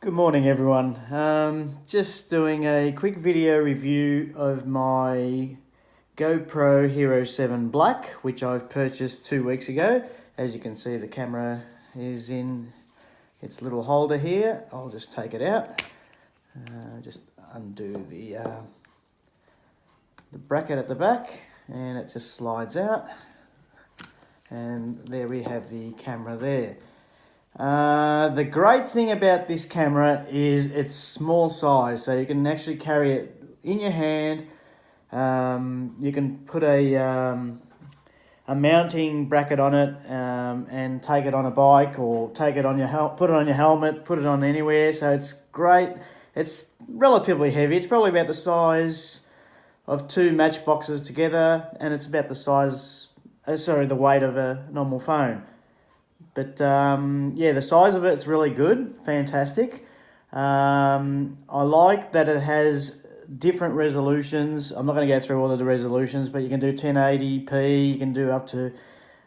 Good morning everyone. Just doing a quick video review of my GoPro Hero 7 Black, which I've purchased 2 weeks ago. As you can see, the camera is in its little holder here. I'll just take it out. Just undo the bracket at the back, and it just slides out. And there we have the camera there. The great thing about this camera is its small size, so you can actually carry it in your hand. You can put a mounting bracket on it and take it on a bike, or take it on your put it on your helmet, put it on anywhere. So it's great. It's relatively heavy. It's probably about the size of 2 matchboxes together, and it's about the size, the weight of a normal phone. But yeah, the size of it's really good, fantastic. I like that it has different resolutions. I'm not going to go through all of the resolutions, but you can do 1080p, you can do up to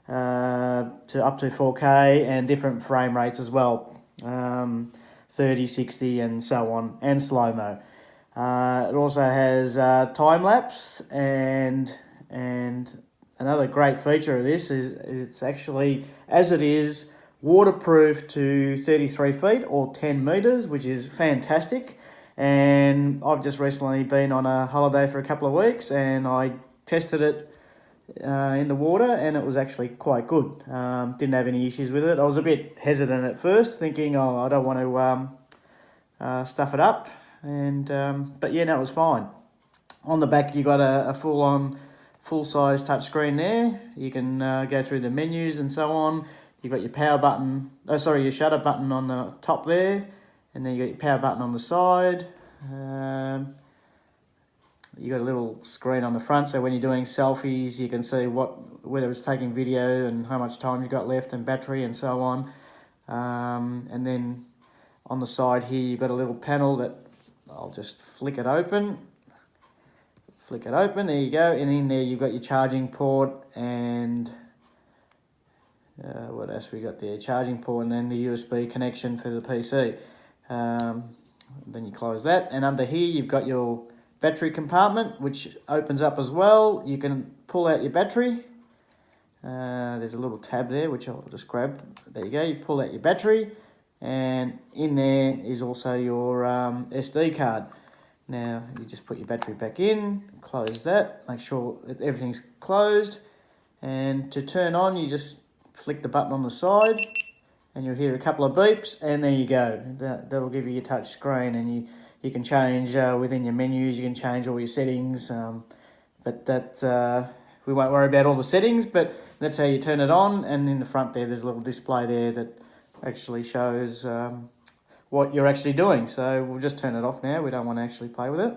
4K, and different frame rates as well, 30, 60, and so on, and slow-mo. It also has time lapse, and another great feature of this is it's actually, as it is, waterproof to 33 feet or 10 meters, which is fantastic. And I've just recently been on a holiday for a couple of weeks, and I tested it in the water, and it was actually quite good. Didn't have any issues with it. I was a bit hesitant at first, thinking, oh, I don't want to stuff it up, but yeah, no, it was fine. On the back, you got a full-size touchscreen there. You can go through the menus and so on. You've got your power button, your shutter button on the top there, and then you got your power button on the side. You got a little screen on the front, so when you're doing selfies, you can see whether it's taking video and how much time you've got left, and battery and so on. And then on the side here, you've got a little panel that I'll just flick it open. There you go, and in there you've got your charging port, and what else we got there? Charging port, and then the USB connection for the PC. Then you close that, and under here you've got your battery compartment, which opens up as well. You can pull out your battery. There's a little tab there, which I'll just grab. There you go, you pull out your battery, and in there is also your SD card. Now, you just put your battery back in, close that, make sure that everything's closed, and to turn on, you just flick the button on the side, and you'll hear a couple of beeps, and there you go. That'll give you your touch screen, and you can change within your menus, you can change all your settings, but we won't worry about all the settings, but that's how you turn it on. And in the front there's a little display there that actually shows what you're actually doing. So we'll just turn it off now. We don't want to actually play with it.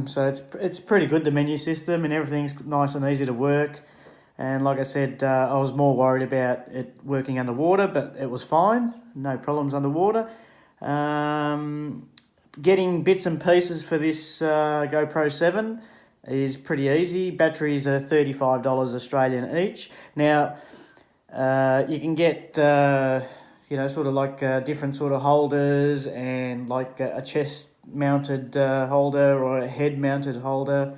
So it's pretty good, the menu system, and everything's nice and easy to work. And like I said, I was more worried about it working underwater, but it was fine. No problems underwater. Getting bits and pieces for this GoPro 7 is pretty easy. Batteries are $35 Australian each. Now, you can get different sort of holders, and like a chest-mounted holder or a head-mounted holder.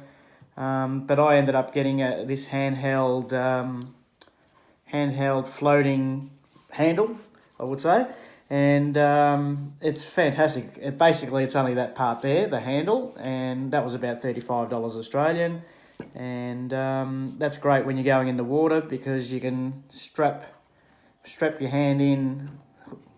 But I ended up getting this handheld floating handle, I would say. And it's fantastic. It's only that part there, the handle, and that was about $35 Australian. And that's great when you're going in the water, because you can strap your hand in,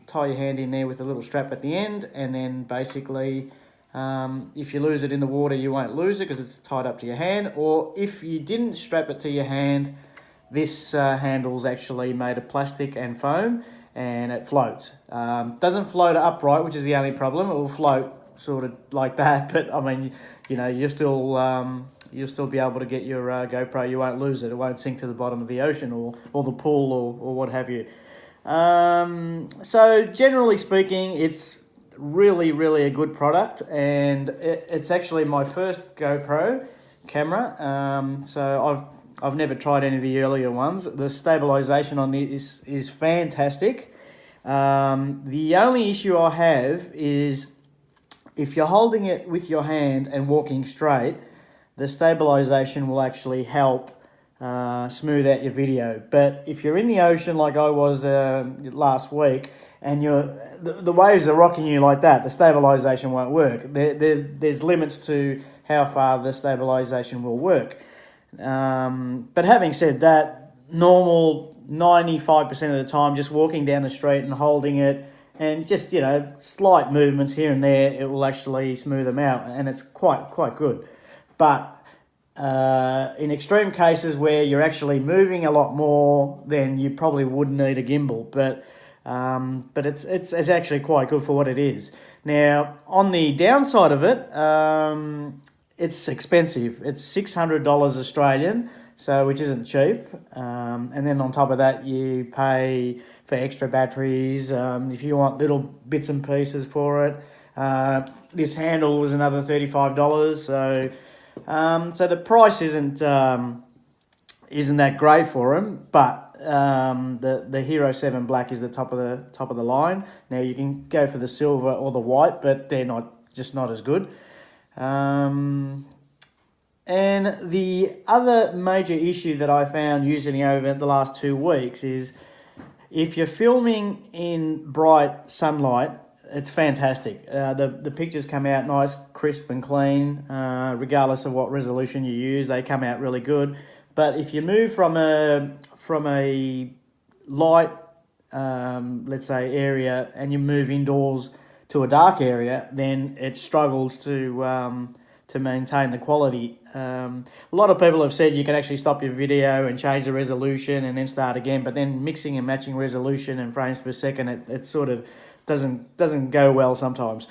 tie your hand in there with a little strap at the end, and then basically if you lose it in the water, you won't lose it because it's tied up to your hand. Or if you didn't strap it to your hand, this handle's actually made of plastic and foam, and it floats. Doesn't float upright, which is the only problem. It will float sort of like that, but I mean, you'll still be able to get your GoPro. You won't lose it. It won't sink to the bottom of the ocean or the pool or what have you. So generally speaking, it's really, really a good product, and it's actually my first GoPro camera. So I've never tried any of the earlier ones. The stabilization on this is fantastic. The only issue I have is if you're holding it with your hand and walking straight, the stabilization will actually help smooth out your video. But if you're in the ocean like I was last week, and the waves are rocking you like that, the stabilization won't work. There's limits to how far the stabilization will work. But having said that, normal 95% of the time, just walking down the street and holding it, and just, slight movements here and there, it will actually smooth them out, and it's quite good. But in extreme cases where you're actually moving a lot more, then you probably would need a gimbal. But it's actually quite good for what it is. Now, on the downside of it, it's expensive. It's $600 Australian, so which isn't cheap. And then on top of that, you pay for extra batteries if you want little bits and pieces for it. This handle was another $35, so the price isn't that great for them. But the Hero 7 Black is the top of the line. Now you can go for the silver or the white, but they're not as good. And the other major issue that I found using it over the last 2 weeks is if you're filming in bright sunlight, it's fantastic. The pictures come out nice, crisp and clean, regardless of what resolution you use. They come out really good. But if you move from a light, let's say, area, and you move indoors to a dark area, then it struggles to maintain the quality. A lot of people have said you can actually stop your video and change the resolution and then start again, but then mixing and matching resolution and frames per second, it sort of doesn't go well sometimes.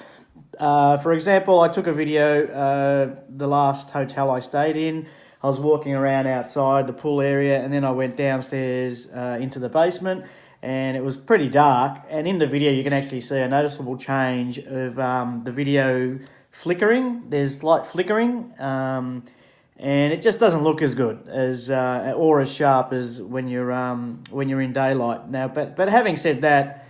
For example, I took a video the last hotel I stayed in. I was walking around outside the pool area, and then I went downstairs into the basement, and it was pretty dark. And in the video, you can actually see a noticeable change of the video flickering. There's light flickering, and it just doesn't look as good as or as sharp as when you're in daylight. Now, but having said that,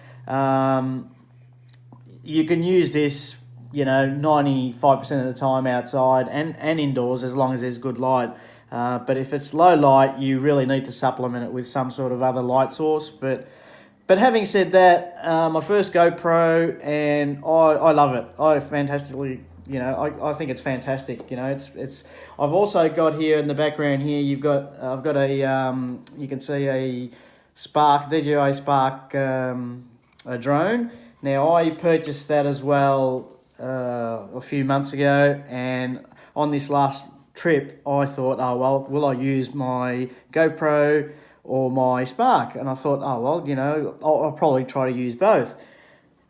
you can use this 95% of the time outside and indoors as long as there's good light. But if it's low light, you really need to supplement it with some sort of other light source. But having said that, my first GoPro, and I love it. I fantastically, I think it's fantastic. It's. I've also got here in the background here. I've got a you can see a Spark DJI Spark a drone. Now I purchased that as well a few months ago, and on this last trip I thought, oh well, will I use my GoPro or my Spark? And I thought, oh well, I'll probably try to use both.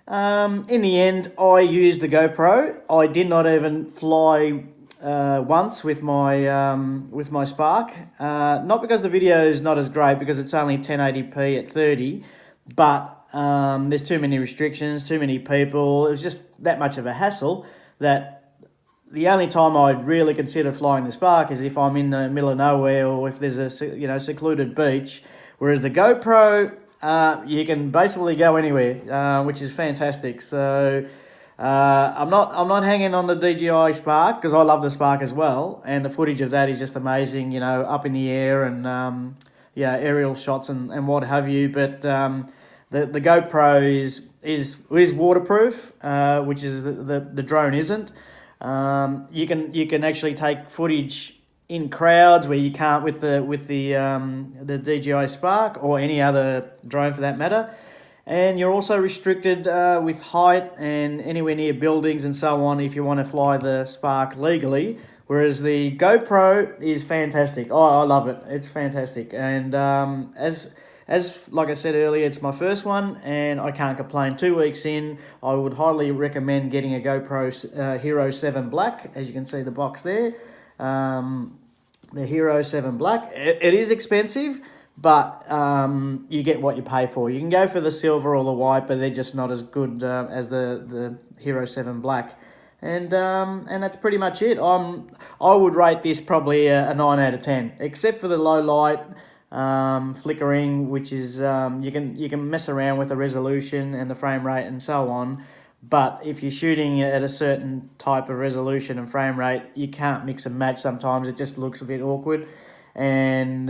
In the end, I used the GoPro. I did not even fly once with my Spark. Not because the video is not as great, because it's only 1080p at 30, but there's too many restrictions, too many people. It was just that much of a hassle that the only time I'd really consider flying the Spark is if I'm in the middle of nowhere or if there's a secluded beach. Whereas the GoPro, you can basically go anywhere, which is fantastic. So I'm not hanging on the DJI Spark because I love the Spark as well, and the footage of that is just amazing. Up in the air and aerial shots and what have you. But the GoPro is waterproof, which is the drone isn't. You can actually take footage in crowds where you can't with the DJI Spark or any other drone for that matter. And you're also restricted with height and anywhere near buildings and so on if you want to fly the Spark legally. Whereas the GoPro is fantastic. Oh, I love it. It's fantastic. And as like I said earlier, it's my first one and I can't complain. 2 weeks in, I would highly recommend getting a GoPro Hero 7 Black. As you can see the box there. The Hero 7 Black. It is expensive, but you get what you pay for. You can go for the silver or the white, but they're just not as good as the Hero 7 Black. And that's pretty much it. I would rate this probably a 9 out of 10, except for the low light. flickering, which is you can mess around with the resolution and the frame rate and so on. But if you're shooting at a certain type of resolution and frame rate, you can't mix and match sometimes. It just looks a bit awkward. And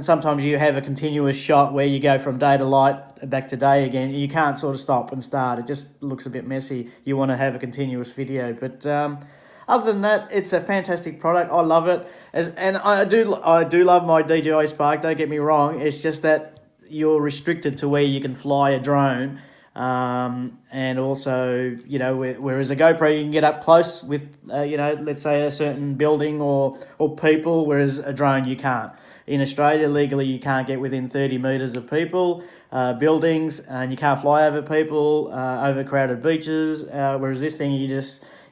sometimes you have a continuous shot where you go from day to light back to day again. You can't sort of stop and start. It just looks a bit messy. You want to have a continuous video. But other than that, it's a fantastic product. I love it. And I do love my DJI Spark, don't get me wrong. It's just that you're restricted to where you can fly a drone. And also, you know, whereas a GoPro you can get up close with, you know, let's say a certain building or people, whereas a drone you can't. In Australia, legally, you can't get within 30 metres of people, buildings, and you can't fly over people, over crowded beaches, whereas this thing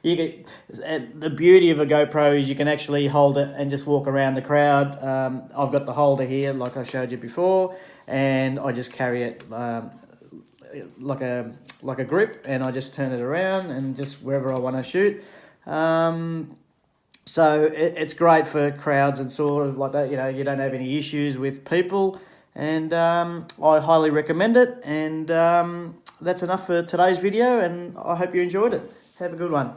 the beauty of a GoPro is you can actually hold it and just walk around the crowd. I've got the holder here, like I showed you before, and I just carry it like a grip, and I just turn it around and just wherever I want to shoot. So it's great for crowds and sort of like that. You know, you don't have any issues with people, and I highly recommend it. And that's enough for today's video, and I hope you enjoyed it. Have a good one.